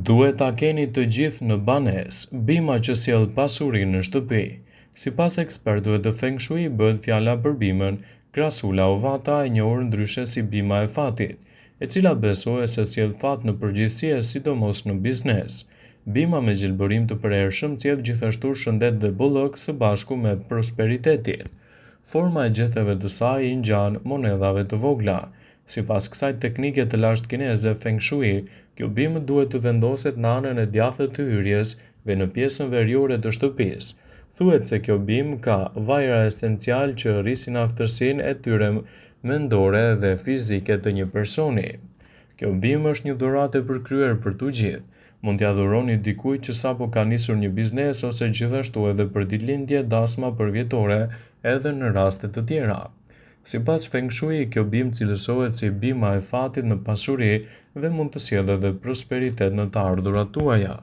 Duhet ta keni të gjithë në banesë bima që sjell pasuri në shtëpi. Sipas ekspertëve të Feng Shui, bëhet fjala për bimën Krasula ovata, e njohur ndryshe si bima e fatit, e cila besohet se sjell fat në përgjithësi, sidomos në biznes. Bima me gjelbërim të përhershëm sjell gjithashtu shëndet dhe bollëk së bashku me prosperitetin. Forma e gjetheve të saj i ngjan monedhave të vogla. Sipas kësaj teknike të lashtë kineze Feng Shui, kjo bimë duhet të vendoset në anën e djathtë të hyrjes dhe në pjesën veriore të shtëpisë. Thuhet se kjo bimë ka vajra esencial që rrisin aftësinë e tyre mendore dhe fizike të një personi. Kjo bimë është një dhuratë e përkryer për t'u gjithë. Mund t'ia dhuroni dikujt që sapo ka nisur një biznes ose gjithashtu edhe për ditëlindje, dasma përvjetore edhe në raste të tjera. Sipas Feng Shui, kjo bimë cilësohet si bima e fatit në pasuri dhe mund të sjellë edhe prosperitet në të ardhurat tuaja.